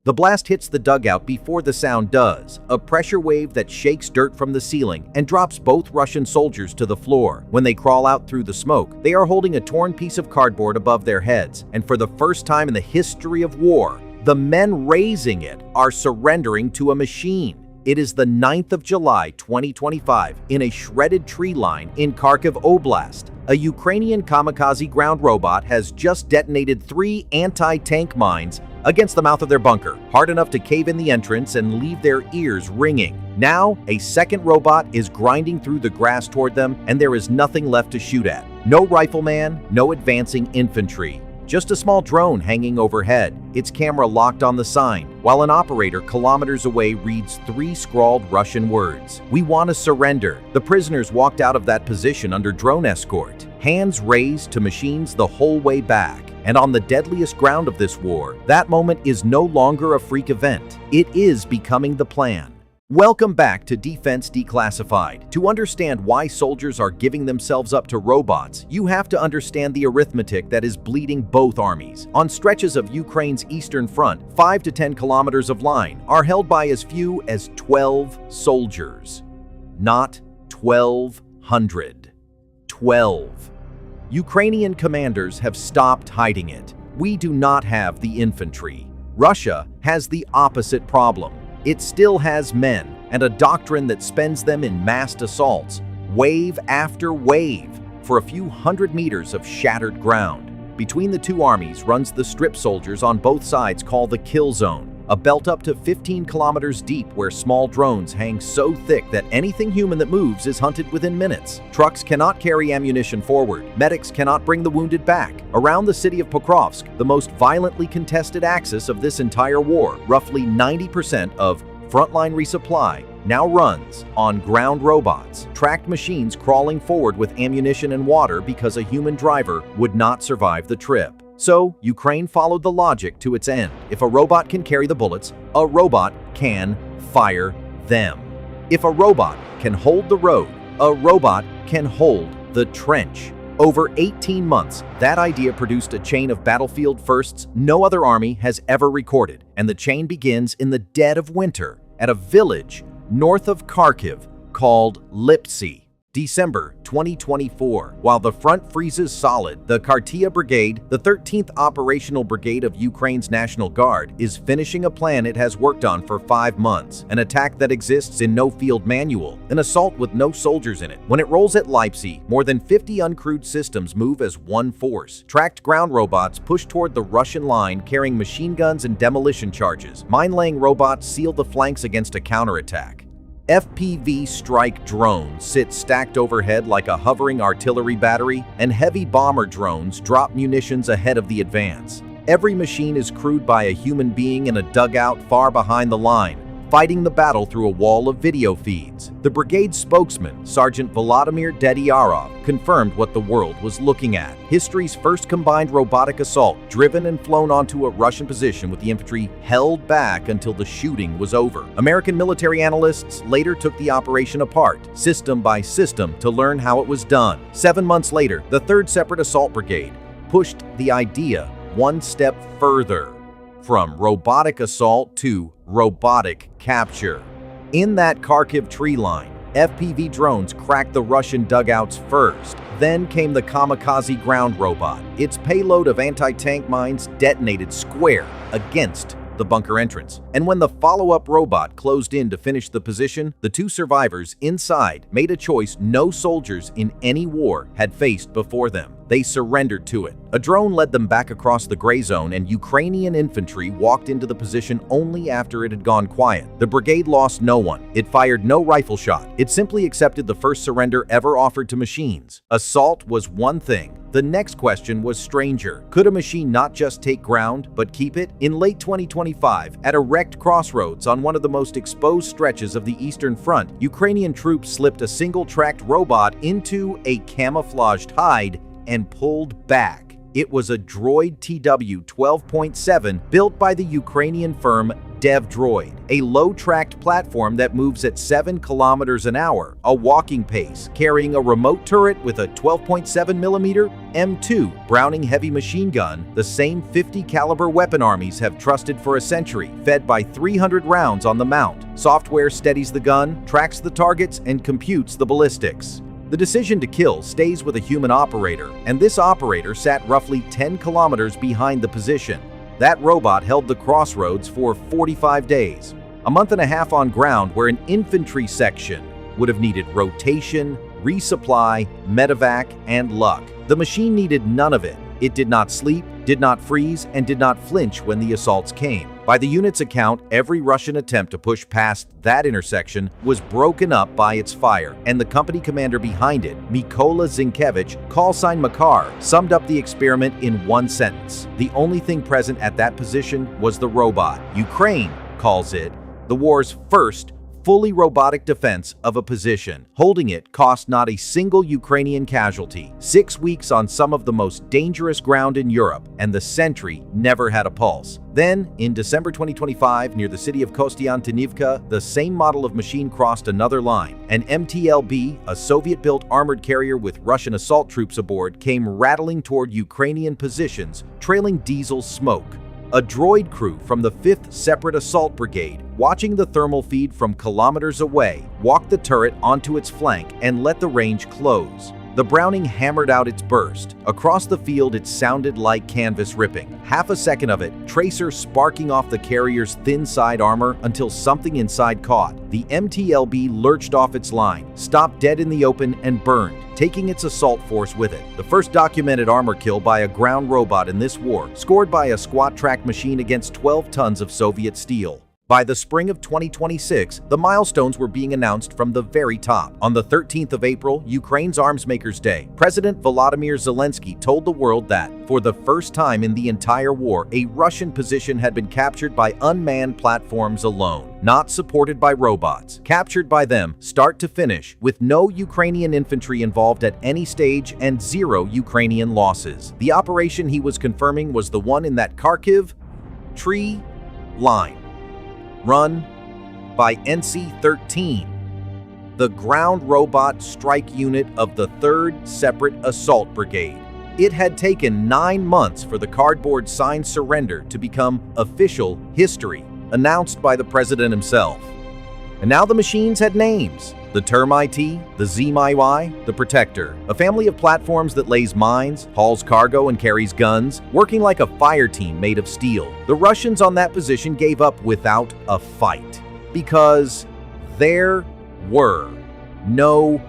The blast hits the dugout before the sound does, a pressure wave that shakes dirt from the ceiling and drops both Russian soldiers to the floor. When they crawl out through the smoke, they are holding a torn piece of cardboard above their heads, and for the first time in the history of war, the men raising it are surrendering to a machine. It is the 9th of July, 2025, in a shredded tree line in Kharkiv Oblast. A Ukrainian kamikaze ground robot has just detonated 3 anti-tank mines against the mouth of their bunker, hard enough to cave in the entrance and leave their ears ringing. Now, a second robot is grinding through the grass toward them, and there is nothing left to shoot at. No rifleman, no advancing infantry. Just a small drone hanging overhead, its camera locked on the sign, while an operator kilometers away reads 3 scrawled Russian words. "We want to surrender." The prisoners walked out of that position under drone escort, hands raised to machines the whole way back. And on the deadliest ground of this war, that moment is no longer a freak event. It is becoming the plan. Welcome back to Defense Declassified. To understand why soldiers are giving themselves up to robots, you have to understand the arithmetic that is bleeding both armies. On stretches of Ukraine's eastern front, 5 to 10 kilometers of line are held by as few as 12 soldiers. Not 1,200. 12. Ukrainian commanders have stopped hiding it. We do not have the infantry. Russia has the opposite problem. It still has men and a doctrine that spends them in massed assaults, wave after wave, for a few hundred meters of shattered ground. Between the two armies runs the strip soldiers on both sides call the kill zone, a belt up to 15 kilometers deep where small drones hang so thick that anything human that moves is hunted within minutes. Trucks cannot carry ammunition forward. Medics cannot bring the wounded back. Around the city of Pokrovsk, the most violently contested axis of this entire war, roughly 90% of frontline resupply now runs on ground robots, tracked machines crawling forward with ammunition and water because a human driver would not survive the trip. So, Ukraine followed the logic to its end. If a robot can carry the bullets, a robot can fire them. If a robot can hold the road, a robot can hold the trench. Over 18 months, that idea produced a chain of battlefield firsts no other army has ever recorded, and the chain begins in the dead of winter at a village north of Kharkiv called Lipsy. December 2024. While the front freezes solid, the Kartia Brigade, the 13th Operational Brigade of Ukraine's National Guard, is finishing a plan it has worked on for 5 months, an attack that exists in no field manual, an assault with no soldiers in it. When it rolls at Leipzig, more than 50 uncrewed systems move as one force. Tracked ground robots push toward the Russian line carrying machine guns and demolition charges. Mine-laying robots seal the flanks against a counterattack. FPV strike drones sit stacked overhead like a hovering artillery battery, and heavy bomber drones drop munitions ahead of the advance. Every machine is crewed by a human being in a dugout far behind the line, fighting the battle through a wall of video feeds. The brigade spokesman, Sergeant Vladimir Dediarov, confirmed what the world was looking at. History's first combined robotic assault, driven and flown onto a Russian position with the infantry held back until the shooting was over. American military analysts later took the operation apart, system by system, to learn how it was done. 7 months later, the 3rd Separate Assault Brigade pushed the idea one step further, from robotic assault to robotic capture. In that Kharkiv tree line, FPV drones cracked the Russian dugouts first. Then came the kamikaze ground robot. Its payload of anti-tank mines detonated square against the bunker entrance. And when the follow-up robot closed in to finish the position, the 2 survivors inside made a choice no soldiers in any war had faced before them. They surrendered to it. A drone led them back across the gray zone, and Ukrainian infantry walked into the position only after it had gone quiet. The brigade lost no one. It fired no rifle shot. It simply accepted the first surrender ever offered to machines. Assault was one thing. The next question was stranger. Could a machine not just take ground, but keep it? In late 2025, at a wrecked crossroads on one of the most exposed stretches of the Eastern Front, Ukrainian troops slipped a single-tracked robot into a camouflaged hide and pulled back. It was a droid TW-12.7 built by the Ukrainian firm DevDroid, a low-tracked platform that moves at 7 kilometers an hour, a walking pace, carrying a remote turret with a 12.7mm M2 Browning heavy machine gun, the same 50 caliber weapon armies have trusted for a century, fed by 300 rounds on the mount. Software steadies the gun, tracks the targets, and computes the ballistics. The decision to kill stays with a human operator, and this operator sat roughly 10 kilometers behind the position. That robot held the crossroads for 45 days, a month and a half on ground where an infantry section would have needed rotation, resupply, medevac, and luck. The machine needed none of it. It did not sleep, did not freeze, and did not flinch when the assaults came. By the unit's account, every Russian attempt to push past that intersection was broken up by its fire, and the company commander behind it, Mykola Zinkevich, callsign Makar, summed up the experiment in one sentence. The only thing present at that position was the robot. Ukraine calls it the war's first fully robotic defense of a position. Holding it cost not a single Ukrainian casualty. 6 weeks on some of the most dangerous ground in Europe, and the sentry never had a pulse. Then, in December 2025, near the city of Kostiantynivka, the same model of machine crossed another line. An MTLB, a Soviet-built armored carrier with Russian assault troops aboard, came rattling toward Ukrainian positions, trailing diesel smoke. A droid crew from the 5th Separate Assault Brigade, watching the thermal feed from kilometers away, walked the turret onto its flank and let the range close. The Browning hammered out its burst. Across the field, it sounded like canvas ripping. Half a second of it, tracer sparking off the carrier's thin side armor until something inside caught. The MTLB lurched off its line, stopped dead in the open, and burned, taking its assault force with it. The first documented armor kill by a ground robot in this war, scored by a squat-track machine against 12 tons of Soviet steel. By the spring of 2026, the milestones were being announced from the very top. On the 13th of April, Ukraine's Arms Makers Day, President Volodymyr Zelensky told the world that, for the first time in the entire war, a Russian position had been captured by unmanned platforms alone, not supported by robots. Captured by them, start to finish, with no Ukrainian infantry involved at any stage and 0 Ukrainian losses. The operation he was confirming was the one in that Kharkiv tree line, run by NC-13, the ground robot strike unit of the 3rd Separate Assault Brigade. It had taken 9 months for the cardboard signed surrender to become official history, announced by the president himself. And now the machines had names: the Term-IT, the Zim-IY, the Protector, a family of platforms that lays mines, hauls cargo, and carries guns, working like a fire team made of steel. The Russians on that position gave up without a fight, because there were no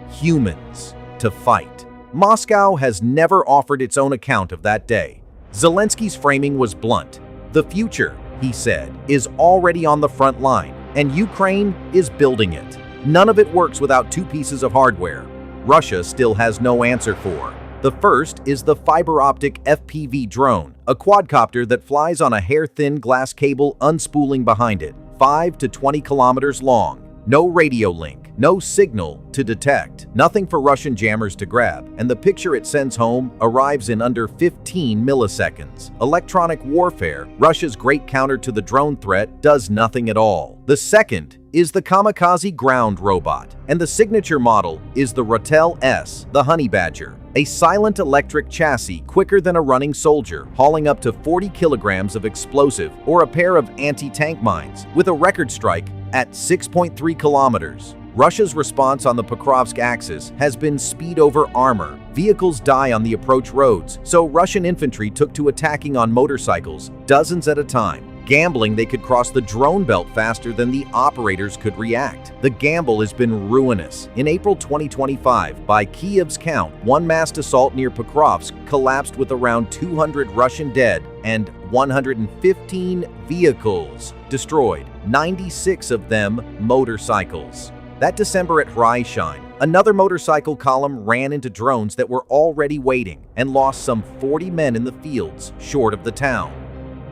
humans to fight. Moscow has never offered its own account of that day. Zelensky's framing was blunt. The future, he said, is already on the front line, and Ukraine is building it. None of it works without 2 pieces of hardware Russia still has no answer for. The first is the fiber-optic FPV drone, a quadcopter that flies on a hair-thin glass cable unspooling behind it, 5 to 20 kilometers long. No radio link, no signal to detect, nothing for Russian jammers to grab, and the picture it sends home arrives in under 15 milliseconds. Electronic warfare, Russia's great counter to the drone threat, does nothing at all. The second is the kamikaze ground robot, and the signature model is the Rotel S, the Honey Badger, a silent electric chassis quicker than a running soldier, hauling up to 40 kilograms of explosive or a pair of anti-tank mines, with a record strike at 6.3 kilometers. Russia's response on the Pokrovsk axis has been speed over armor. Vehicles die on the approach roads, so Russian infantry took to attacking on motorcycles, dozens at a time. Gambling they could cross the drone belt faster than the operators could react. The gamble has been ruinous. In April 2025, by Kiev's count, one massed assault near Pokrovsk collapsed with around 200 Russian dead and 115 vehicles destroyed, 96 of them motorcycles. That December at Raion, another motorcycle column ran into drones that were already waiting and lost some 40 men in the fields short of the town.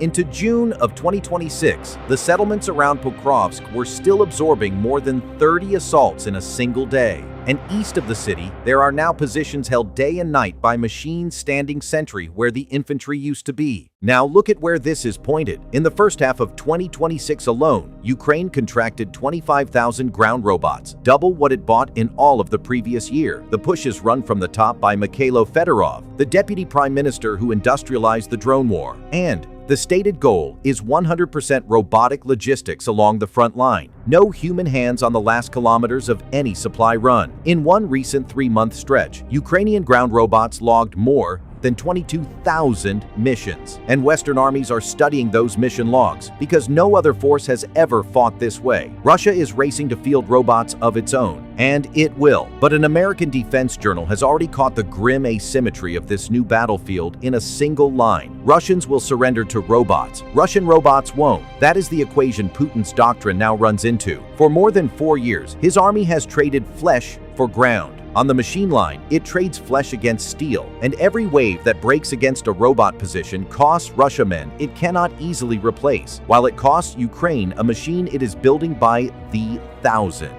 Into June of 2026, the settlements around Pokrovsk were still absorbing more than 30 assaults in a single day. and east of the city, there are now positions held day and night by machines standing sentry where the infantry used to be. Now look at where this is pointed. In the first half of 2026 alone, Ukraine contracted 25,000 ground robots, double what it bought in all of the previous year. The push is run from the top by Mikhailo Fedorov, the deputy prime minister who industrialized the drone war. And the stated goal is 100% robotic logistics along the front line. No human hands on the last kilometers of any supply run. In one recent 3-month stretch, Ukrainian ground robots logged more than 22,000 missions. And Western armies are studying those mission logs because no other force has ever fought this way. Russia is racing to field robots of its own, and it will. But an American defense journal has already caught the grim asymmetry of this new battlefield in a single line. Russians will surrender to robots. Russian robots won't. That is the equation Putin's doctrine now runs into. For more than 4 years, his army has traded flesh for ground. On the machine line, it trades flesh against steel, and every wave that breaks against a robot position costs Russia men it cannot easily replace, while it costs Ukraine a machine it is building by the thousand.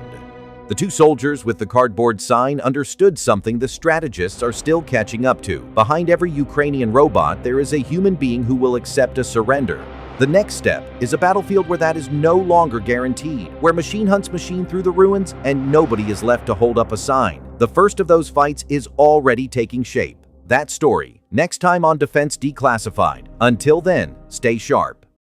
The two soldiers with the cardboard sign understood something the strategists are still catching up to. Behind every Ukrainian robot, there is a human being who will accept a surrender. The next step is a battlefield where that is no longer guaranteed, where machine hunts machine through the ruins and nobody is left to hold up a sign. The first of those fights is already taking shape. That story, next time on Defense Declassified. Until then, stay sharp.